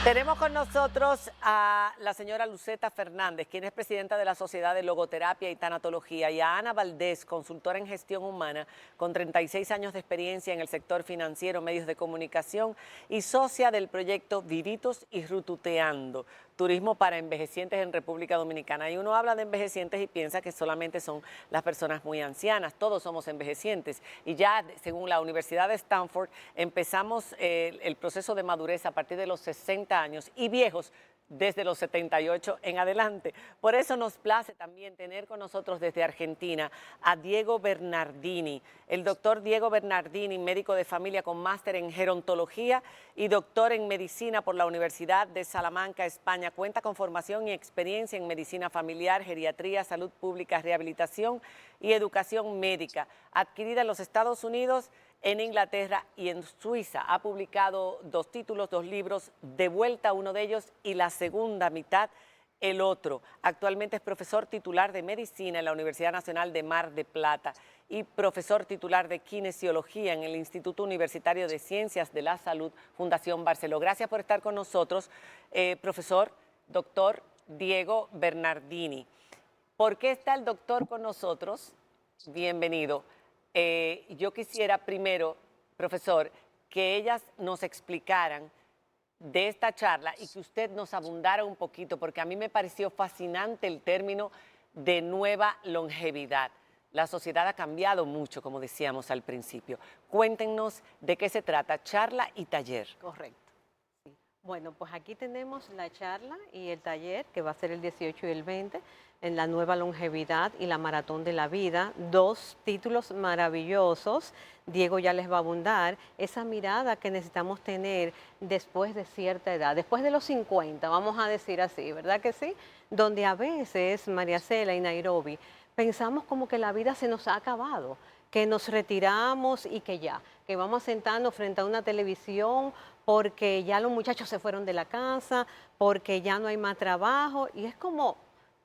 Tenemos con nosotros a la señora Luceta Fernández, quien es presidenta de la Sociedad de Logoterapia y Tanatología, y a Ana Valdés, consultora en gestión humana, con 36 años de experiencia en el sector financiero, medios de comunicación y socia del proyecto Vivitos y Rututeando, turismo para envejecientes en República Dominicana. Y uno habla de envejecientes y piensa que solamente son las personas muy ancianas, todos somos envejecientes. Y ya, según la Universidad de Stanford, empezamos el proceso de madurez a partir de los 60 años y viejos desde los 78 en adelante. Por eso nos place también tener con nosotros desde Argentina a Diego Bernardini, el doctor Diego Bernardini, médico de familia con máster en gerontología y doctor en medicina por la Universidad de Salamanca, España. Cuenta con formación y experiencia en medicina familiar, geriatría, salud pública, rehabilitación y educación médica, adquirida en los Estados Unidos, en Inglaterra y en Suiza. Ha publicado 2 títulos, 2 libros, De vuelta uno de ellos y La segunda mitad el otro. Actualmente es profesor titular de medicina en la Universidad Nacional de Mar de Plata y profesor titular de kinesiología en el Instituto Universitario de Ciencias de la Salud, Fundación Barceló. Gracias por estar con nosotros, profesor, doctor Diego Bernardini. ¿Por qué está el doctor con nosotros? Bienvenido. Yo quisiera primero, profesor, que ellas nos explicaran de esta charla y que usted nos abundara un poquito, porque a mí me pareció fascinante el término de nueva longevidad. La sociedad ha cambiado mucho, como decíamos al principio. Cuéntenos de qué se trata, charla y taller. Correcto. Sí. Bueno, pues aquí tenemos la charla y el taller que va a ser el 18 y el 20 en la nueva longevidad y la maratón de la vida. 2 títulos maravillosos. Diego ya les va a abundar esa mirada que necesitamos tener después de cierta edad, después de los 50, vamos a decir así, ¿verdad que sí? Donde a veces, María Cela y Nairobi, pensamos como que la vida se nos ha acabado, que nos retiramos y que ya, que vamos sentando frente a una televisión porque ya los muchachos se fueron de la casa, porque ya no hay más trabajo, y es como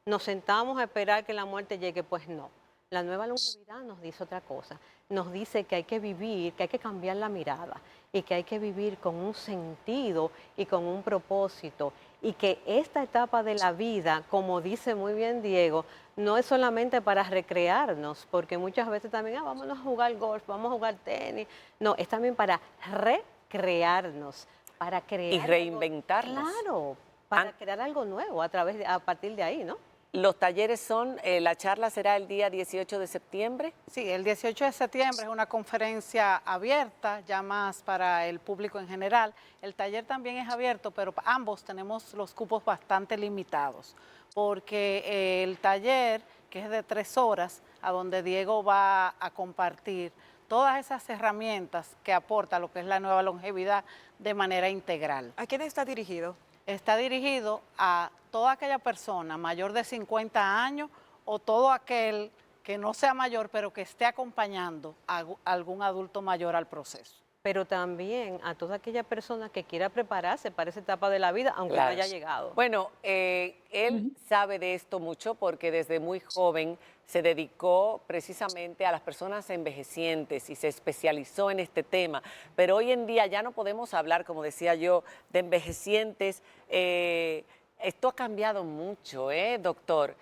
nos sentamos a esperar que la muerte llegue. Pues no. La nueva longevidad nos dice otra cosa. Nos dice que hay que vivir, que hay que cambiar la mirada y que hay que vivir con un sentido y con un propósito. Y que esta etapa de la vida, como dice muy bien Diego, no es solamente para recrearnos, porque muchas veces también, vámonos a jugar golf, vamos a jugar tenis. No, es también para recrearnos, para Y crear algo, reinventarnos. claro, para crear algo nuevo a partir de ahí, ¿no? Los talleres son, la charla será el día 18 de septiembre. Sí, el 18 de septiembre es una conferencia abierta, ya más para el público en general. El taller también es abierto, pero ambos tenemos los cupos bastante limitados, porque el taller, que es de 3 horas, a donde Diego va a compartir todas esas herramientas que aporta lo que es la nueva longevidad de manera integral. ¿A quién está dirigido? Está dirigido a toda aquella persona mayor de 50 años o todo aquel que no sea mayor, pero que esté acompañando a algún adulto mayor al proceso. Pero también a toda aquella persona que quiera prepararse para esa etapa de la vida, aunque no haya llegado. Bueno, él sabe de esto mucho porque desde muy joven se dedicó precisamente a las personas envejecientes y se especializó en este tema. Pero hoy en día ya no podemos hablar, como decía yo, de envejecientes. Esto ha cambiado mucho, doctor?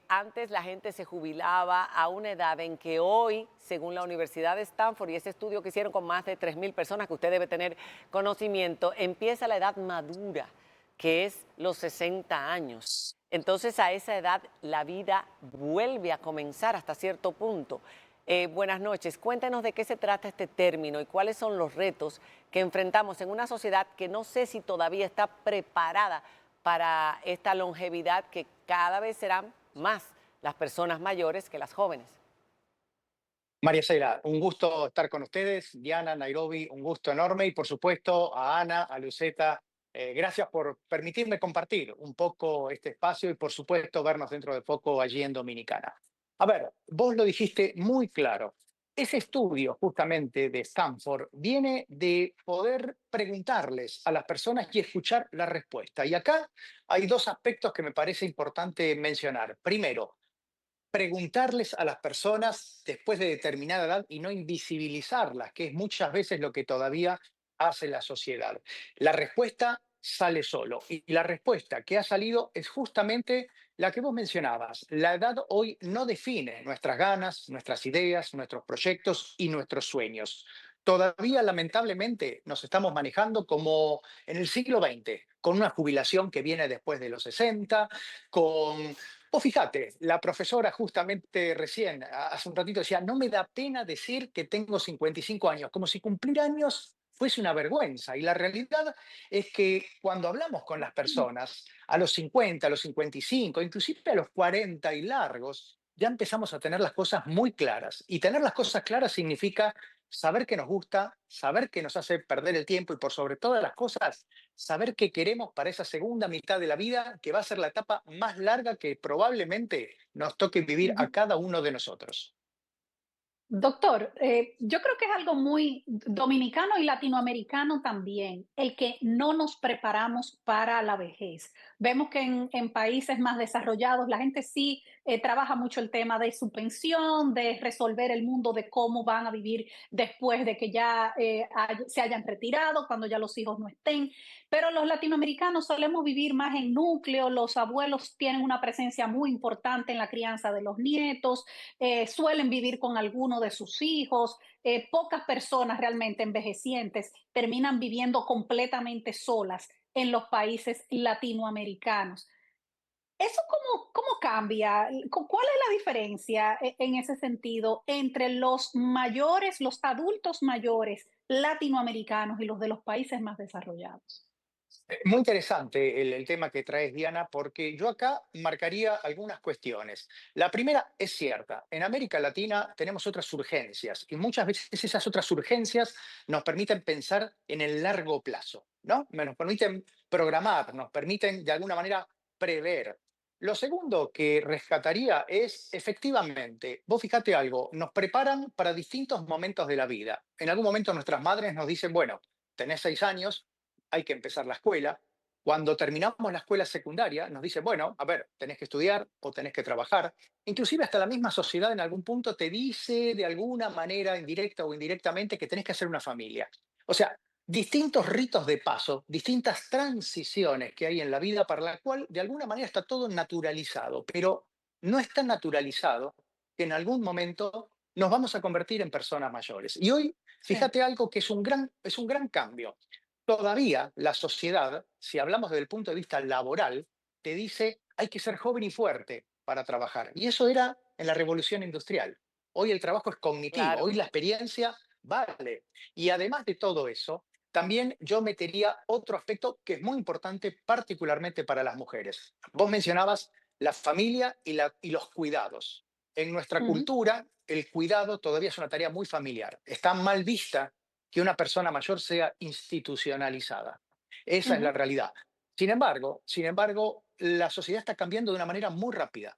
Antes la gente se jubilaba a una edad en que hoy, según la Universidad de Stanford y ese estudio que hicieron con más de 3.000 personas, que usted debe tener conocimiento, empieza la edad madura, que es los 60 años. Entonces a esa edad la vida vuelve a comenzar hasta cierto punto. Buenas noches, cuéntenos de qué se trata este término y cuáles son los retos que enfrentamos en una sociedad que no sé si todavía está preparada para esta longevidad, que cada vez serán más las personas mayores que las jóvenes. María Cela, un gusto estar con ustedes. Diana, Nairobi, un gusto enorme. Y por supuesto a Ana, a Luceta, gracias por permitirme compartir un poco este espacio y por supuesto vernos dentro de poco allí en Dominicana. A ver, vos lo dijiste muy claro. Ese estudio justamente de Stanford viene de poder preguntarles a las personas y escuchar la respuesta. Y acá hay 2 aspectos que me parece importante mencionar. Primero, preguntarles a las personas después de determinada edad y no invisibilizarlas, que es muchas veces lo que todavía hace la sociedad. La respuesta sale solo? Y la respuesta que ha salido es justamente la que vos mencionabas. La edad hoy no define nuestras ganas, nuestras ideas, nuestros proyectos y nuestros sueños. Todavía, lamentablemente, nos estamos manejando como en el siglo XX, con una jubilación que viene después de los 60, con... Vos fíjate, la profesora justamente recién, hace un ratito, decía, no me da pena decir que tengo 55 años, como si cumplir años fuese una vergüenza. Y la realidad es que cuando hablamos con las personas, a los 50, a los 55, inclusive a los 40 y largos, ya empezamos a tener las cosas muy claras. Y tener las cosas claras significa saber qué nos gusta, saber qué nos hace perder el tiempo y por sobre todas las cosas, saber qué queremos para esa segunda mitad de la vida, que va a ser la etapa más larga que probablemente nos toque vivir a Ujú. cada uno de nosotros. Doctor, yo creo que es algo muy dominicano y latinoamericano también, el que no nos preparamos para la vejez. Vemos que en países más desarrollados la gente sí trabaja mucho el tema de su pensión, de resolver el mundo de cómo van a vivir después de que ya se hayan retirado, cuando ya los hijos no estén. Pero los latinoamericanos solemos vivir más en núcleo, los abuelos tienen una presencia muy importante en la crianza de los nietos, suelen vivir con alguno de sus hijos. Pocas personas realmente envejecientes terminan viviendo completamente solas en los países latinoamericanos. ¿Eso cómo cambia? ¿Cuál es la diferencia en ese sentido entre los mayores, los adultos mayores latinoamericanos y los de los países más desarrollados? Muy interesante el tema que traes, Diana, porque yo acá marcaría algunas cuestiones. La primera es cierta, en América Latina tenemos otras urgencias y muchas veces esas otras urgencias nos permiten pensar en el largo plazo, ¿no? Nos permiten programar, nos permiten de alguna manera prever. Lo segundo que rescataría es, efectivamente, vos fíjate algo, nos preparan para distintos momentos de la vida. En algún momento nuestras madres nos dicen, bueno, tenés 6 años, hay que empezar la escuela. Cuando terminamos la escuela secundaria, nos dice, bueno, a ver, tenés que estudiar o tenés que trabajar. Inclusive hasta la misma sociedad en algún punto te dice de alguna manera, indirecta o indirectamente, que tenés que hacer una familia. O sea, distintos ritos de paso, distintas transiciones que hay en la vida para la cual de alguna manera está todo naturalizado, pero no es tan naturalizado que en algún momento nos vamos a convertir en personas mayores. Y hoy, Sí. fíjate algo que es un gran cambio. Todavía la sociedad, si hablamos desde el punto de vista laboral, te dice hay que ser joven y fuerte para trabajar. Y eso era en la revolución industrial. Hoy el trabajo es cognitivo, Claro. hoy la experiencia vale. Y además de todo eso, también yo metería otro aspecto que es muy importante, particularmente para las mujeres. Vos mencionabas la familia y los cuidados. En nuestra Ujú. cultura, el cuidado todavía es una tarea muy familiar. Está mal vista que una persona mayor sea institucionalizada. Esa es la Ujú. realidad. Sin embargo, la sociedad está cambiando de una manera muy rápida.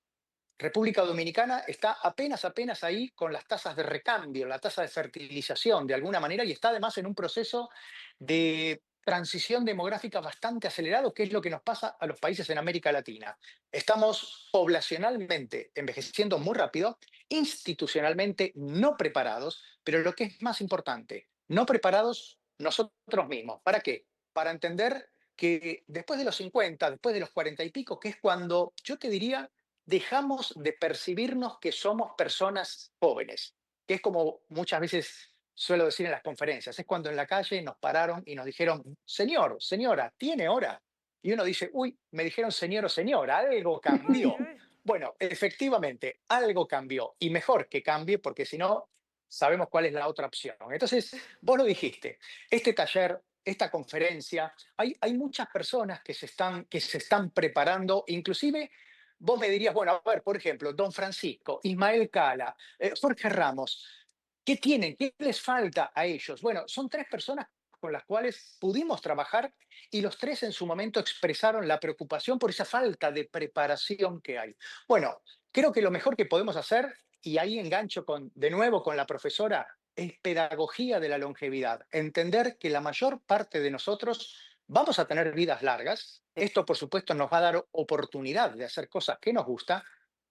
República Dominicana está apenas ahí con las tasas de recambio, la tasa de fertilización de alguna manera, y está además en un proceso de transición demográfica bastante acelerado, que es lo que nos pasa a los países en América Latina. Estamos poblacionalmente envejeciendo muy rápido, institucionalmente no preparados, pero lo que es más importante, no preparados nosotros mismos. ¿Para qué? Para entender que después de los 50, después de los 40 y pico, que es cuando yo te diría dejamos de percibirnos que somos personas jóvenes, que es como muchas veces suelo decir en las conferencias, es cuando en la calle nos pararon y nos dijeron, señor, señora, ¿tiene hora? Y uno dice, uy, me dijeron señor o señora, algo Uy, cambió. uy. Bueno, efectivamente, algo cambió y mejor que cambie porque si no, sabemos cuál es la otra opción. Entonces, vos lo dijiste, este taller, esta conferencia, hay muchas personas que se están preparando, inclusive vos me dirías, bueno, a ver, por ejemplo, Don Francisco, Ismael Cala, Jorge Ramos, ¿qué tienen? ¿Qué les falta a ellos? Bueno, son tres personas con las cuales pudimos trabajar y los tres en su momento expresaron la preocupación por esa falta de preparación que hay. Bueno, creo que lo mejor que podemos hacer, y ahí engancho de nuevo con la profesora, es pedagogía de la longevidad. Entender que la mayor parte de nosotros vamos a tener vidas largas. Esto, por supuesto, nos va a dar oportunidad de hacer cosas que nos gustan,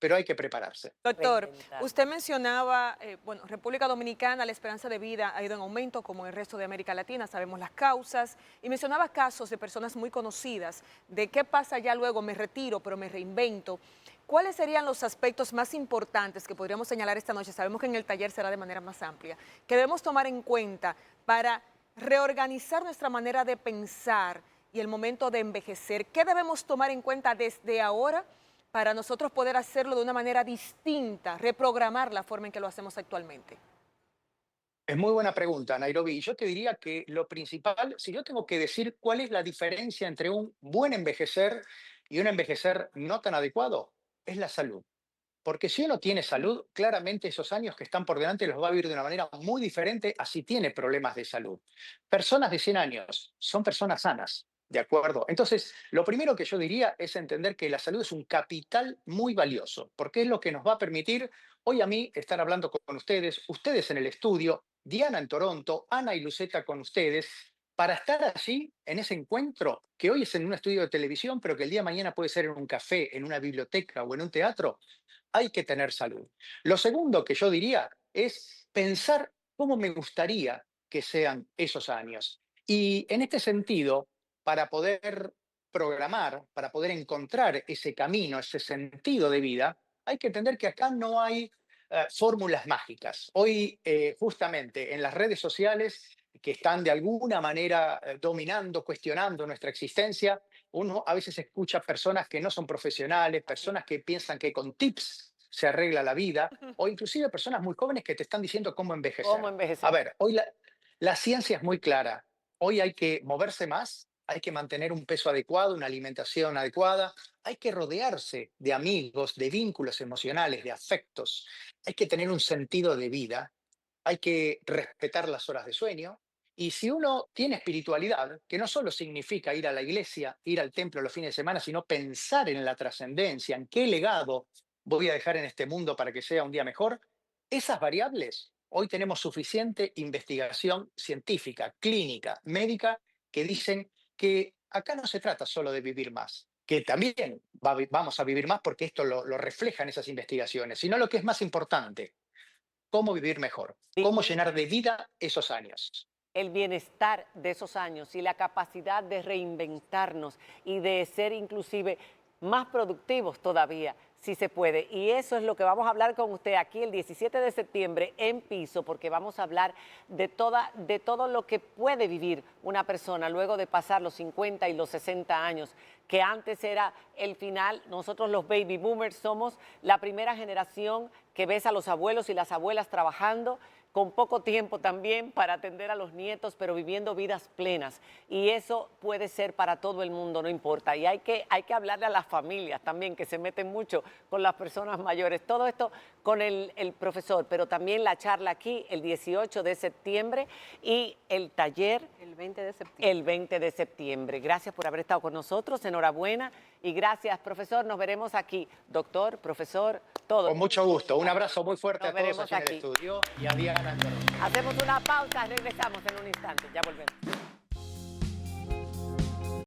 pero hay que prepararse. Doctor, Reinventar. usted mencionaba, bueno, República Dominicana, la esperanza de vida ha ido en aumento como en el resto de América Latina, sabemos las causas, y mencionaba casos de personas muy conocidas, de qué pasa ya luego, me retiro, pero me reinvento. ¿Cuáles serían los aspectos más importantes que podríamos señalar esta noche? Sabemos que en el taller será de manera más amplia, que debemos tomar en cuenta para reorganizar nuestra manera de pensar y el momento de envejecer. ¿Qué debemos tomar en cuenta desde ahora para nosotros poder hacerlo de una manera distinta, reprogramar la forma en que lo hacemos actualmente? Es muy buena pregunta, Nairobi. Y yo te diría que lo principal, si yo tengo que decir cuál es la diferencia entre un buen envejecer y un envejecer no tan adecuado, es la salud. Porque si uno tiene salud, claramente esos años que están por delante los va a vivir de una manera muy diferente a si tiene problemas de salud. Personas de 100 años son personas sanas, ¿de acuerdo? Entonces, lo primero que yo diría es entender que la salud es un capital muy valioso, porque es lo que nos va a permitir hoy a mí estar hablando con ustedes, ustedes en el estudio, Diana en Toronto, Ana y Luceta con ustedes, para estar allí en ese encuentro que hoy es en un estudio de televisión, pero que el día de mañana puede ser en un café, en una biblioteca o en un teatro. Hay que tener salud. Lo segundo que yo diría es pensar cómo me gustaría que sean esos años. Y en este sentido, para poder programar, para poder encontrar ese camino, ese sentido de vida, hay que entender que acá no hay fórmulas mágicas. Hoy, justamente en las redes sociales que están de alguna manera dominando, cuestionando nuestra existencia, uno a veces escucha personas que no son profesionales, personas que piensan que con tips se arregla la vida, o inclusive personas muy jóvenes que te están diciendo cómo envejecer. ¿Cómo envejecer? A ver, hoy la ciencia es muy clara. Hoy hay que moverse más, hay que mantener un peso adecuado, una alimentación adecuada, hay que rodearse de amigos, de vínculos emocionales, de afectos, hay que tener un sentido de vida, hay que respetar las horas de sueño. Y si uno tiene espiritualidad, que no solo significa ir a la iglesia, ir al templo los fines de semana, sino pensar en la trascendencia, en qué legado voy a dejar en este mundo para que sea un día mejor, esas variables, hoy tenemos suficiente investigación científica, clínica, médica, que dicen que acá no se trata solo de vivir más, que también vamos a vivir más porque esto lo reflejan esas investigaciones, sino lo que es más importante, cómo vivir mejor, cómo Vivir llenar de vida esos años. el bienestar de esos años y la capacidad de reinventarnos y de ser inclusive más productivos todavía, si se puede. Y eso es lo que vamos a hablar con usted aquí el 17 de septiembre en Piso, porque vamos a hablar de todo lo que puede vivir una persona luego de pasar los 50 y los 60 años, que antes era el final. Nosotros los baby boomers somos la primera generación que ves a los abuelos y las abuelas trabajando con poco tiempo también para atender a los nietos, pero viviendo vidas plenas. Y eso puede ser para todo el mundo, no importa. Y hay que hablarle a las familias también, que se meten mucho con las personas mayores. Todo esto con el profesor, pero también la charla aquí el 18 de septiembre y el taller El 20 de septiembre. el 20 de septiembre. Gracias por haber estado con nosotros, enhorabuena. Y gracias, profesor. Nos veremos aquí. Doctor, profesor, todo. Con mucho gusto. Un abrazo muy fuerte Nos a todos veremos aquí en el aquí. estudio y a Diana en Toronto. Hacemos una pausa, regresamos en un instante. Ya volvemos.